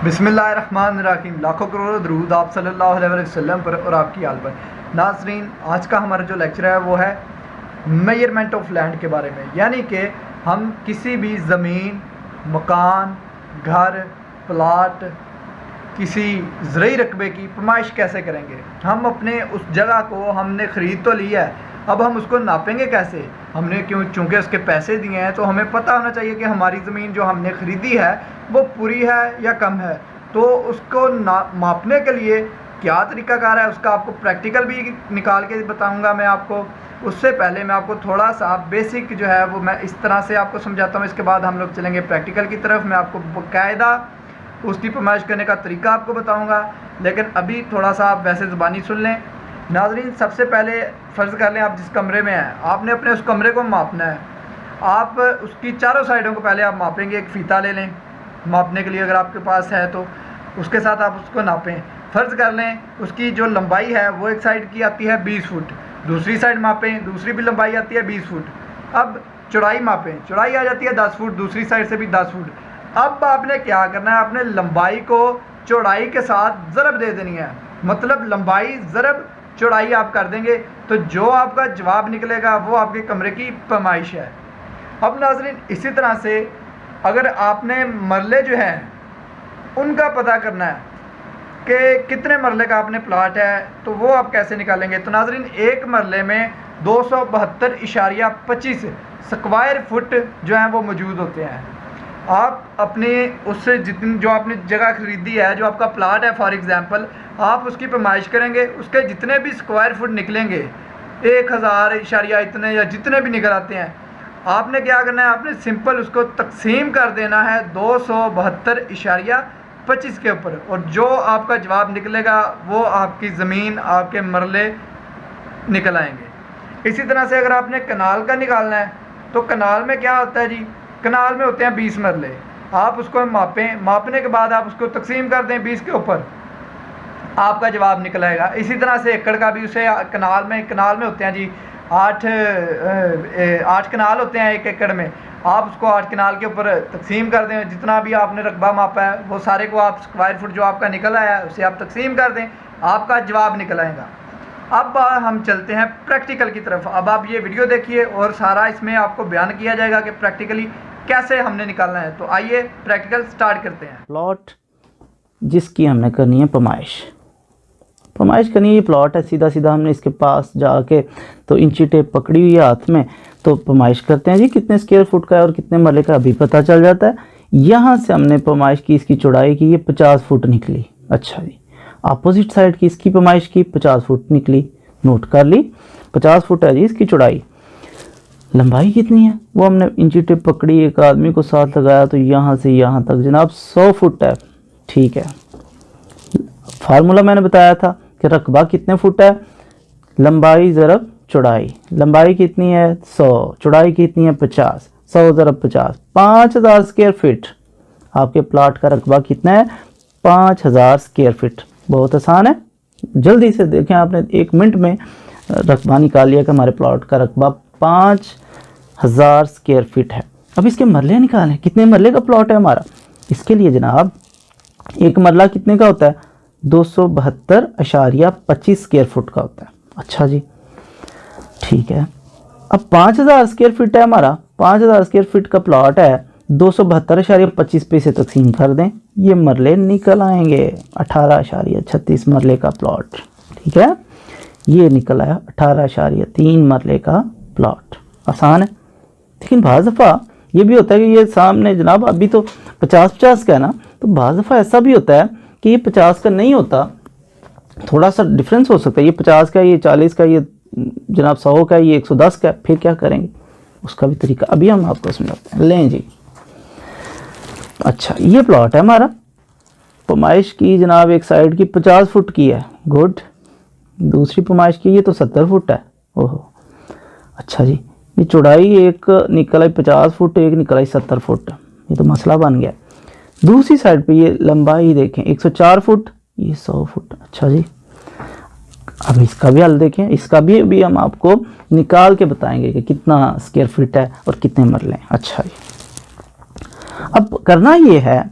बिस्मिल्लाहिर्रहमानिर्रहीम। लाखों करोड़ों दरूद आप सल्लल्लाहु अलैहि वसल्लम पर और आपकी आल पर। नाज़रीन, आज का हमारा जो लेक्चर है वो है मेजरमेंट ऑफ लैंड के बारे में, यानी कि हम किसी भी ज़मीन, मकान, घर, प्लाट, किसी ज़रूरी रकबे की पैमाइश कैसे करेंगे। हम अपने उस जगह को हमने ख़रीद तो लिया है, अब हम उसको नापेंगे कैसे। हमने चूँकि उसके पैसे दिए हैं तो हमें पता होना चाहिए कि हमारी ज़मीन जो हमने ख़रीदी है वो पूरी है या कम है। तो उसको मापने के लिए क्या तरीक़ाकार है उसका आपको प्रैक्टिकल भी निकाल के बताऊंगा मैं आपको। उससे पहले मैं आपको थोड़ा सा बेसिक जो है वो मैं इस तरह से आपको समझाता हूँ। इसके बाद हम लोग चलेंगे प्रैक्टिकल की तरफ। मैं आपको बाकायदा उसकी पैमाइश करने का तरीका आपको बताऊँगा, लेकिन अभी थोड़ा सा आप वैसे ज़बानी सुन लें। नाज़रीन, सबसे पहले फ़र्ज़ कर लें आप जिस कमरे में हैं, आपने अपने उस कमरे को मापना है। आप उसकी चारों साइडों को पहले आप मापेंगे। एक फ़ीता ले लें मापने के लिए, अगर आपके पास है तो उसके साथ आप उसको नापें। फ़र्ज़ कर लें उसकी जो लंबाई है वो एक साइड की आती है 20 फुट, दूसरी साइड मापें, दूसरी भी लंबाई आती है 20 फुट। अब चौड़ाई मापें, चौड़ाई आ जाती है 10 फुट, दूसरी साइड से भी 10 फुट। अब आपने क्या करना है, आपने लंबाई को चौड़ाई के साथ ज़रब दे देनी है, मतलब लंबाई ज़रब चौड़ाई आप कर देंगे तो जो आपका जवाब निकलेगा वो आपके कमरे की पैमाइश है। अब नाज़रीन, इसी तरह से अगर आपने मरले जो हैं उनका पता करना है कि कितने मरले का आपने प्लाट है तो वो आप कैसे निकालेंगे। तो नाज़रीन, एक मरले में 272.25 स्क्वायर फुट जो हैं वो मौजूद होते हैं। आप अपने उससे जितनी जो आपने जगह ख़रीदी है, जो आपका प्लाट है फॉर एग्ज़ाम्पल, आप उसकी पैमाइश करेंगे, उसके जितने भी स्क्वायर फुट निकलेंगे 1000 इशारिया इतने या जितने भी निकल आते हैं, आपने क्या करना है, आपने सिंपल उसको तकसीम कर देना है 272.25 के ऊपर, और जो आपका जवाब निकलेगा वो आपकी ज़मीन, आपके मरले निकल आएंगे। इसी तरह से अगर आपने कनाल का निकालना है तो कनाल में क्या होता है जी, कनाल में होते हैं 20 मरले। आप उसको मापें, मापने के बाद आप उसको तकसीम कर दें 20 के ऊपर, आपका जवाब निकल आएगा। इसी तरह से एकड़ का भी उसे कनाल में होते हैं जी 8 कनाल होते हैं एक एकड़ में। आप उसको 8 कनाल के ऊपर तकसीम कर दें, जितना भी आपने रकबा मापा है वो सारे को आप स्क्वायर फुट जो आपका निकल आया है उसे आप तकसीम कर दें, आपका जवाब निकल आएगा। अब हम चलते हैं प्रैक्टिकल की तरफ। अब आप ये वीडियो देखिए और सारा इसमें आपको बयान किया जाएगा कि प्रैक्टिकली कैसे हमने निकालना है। तो आइए प्रैक्टिकल स्टार्ट करते हैं। प्लॉट जिसकी हमने करनी है पैमाइश करनी है, ये प्लॉट है, सीधा सीधा हमने इसके पास जाके तो इंची टेप पकड़ी हुई है हाथ में, तो पैमाइश करते हैं जी कितने स्क्वायर फुट का है और कितने मरले का अभी पता चल जाता है। यहाँ से हमने पैमाइश की, इसकी चौड़ाई की, ये 50 फुट निकली। अच्छा जी, अपोजिट साइड की इसकी पैमाइश की 50 फुट निकली, नोट कर ली, 50 फुट है जी इसकी चौड़ाई। लंबाई कितनी है वो हमने इंची टेप पकड़ी, एक आदमी को साथ लगाया तो यहाँ से यहाँ तक जनाब 100 फुट है। ठीक है, फार्मूला मैंने बताया था कि रकबा कितने फुट है, लंबाई ज़रब चौड़ाई। लंबाई कितनी है 100, चौड़ाई कितनी है 50, 100 ज़रब 50, 5000 स्क्वायर फीट। आपके प्लाट का रकबा कितना है 5000 स्क्वायर फीट। बहुत आसान है, जल्दी से देखें, आपने 1 मिनट में रकबा निकाल लिया कि हमारे प्लाट का रकबा 5000 स्क्वायर फीट है। अब इसके मरले निकालें, कितने मरले का प्लॉट है हमारा। इसके लिए जनाब एक मरला कितने का होता है 272.25 स्क्वायर फुट का होता है। अच्छा जी, ठीक है। अब 5000 स्क्वायर फीट है हमारा, 5000 स्क्वायर फीट का प्लॉट है, 272.25 पे से तकसीम कर दें, ये मरले निकल आएंगे 18.36 मरले का प्लॉट। ठीक है, ये निकल आया 18.3 मरले का प्लॉट। आसान है, लेकिन बाज़ दफ़ा ये भी होता है कि ये सामने जनाब अभी तो 50-50 का है ना, तो बाज़ दफ़ा ऐसा भी होता है कि ये 50 का नहीं होता, थोड़ा सा डिफरेंस हो सकता है, ये 50 का, ये 40 का, ये जनाब 100 का, ये 110 का। फिर क्या करेंगे उसका भी तरीका अभी हम आपको समझाते हैं। लें जी, अच्छा ये प्लॉट है हमारा, पैमाइश की जनाब एक साइड की 50 फुट की है, गुड। दूसरी पैमाइश की ये तो 70 फुट है, ओहो। अच्छा जी, ये चौड़ाई एक निकल आई 50 फुट, एक निकल आई 70 फुट, ये तो मसला बन गया। दूसरी साइड पे ये लंबाई देखें 104 फुट, ये 100 फुट। अच्छा जी, अब इसका भी हल देखें, इसका भी हम आपको निकाल के बताएंगे कि कितना स्क्वायर फीट है और कितने मरले हैं। अच्छा जी, अब करना ये है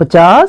50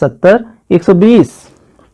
70 120.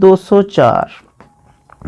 204.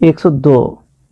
102.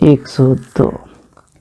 102.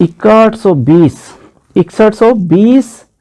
6120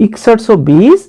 6120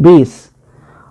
20.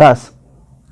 10,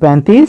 35,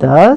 10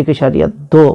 1.2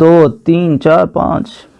2 3 4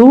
2,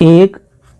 1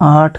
8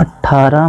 18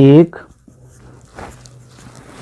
1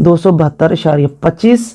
272.25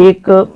1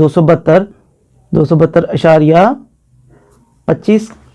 272.25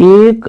1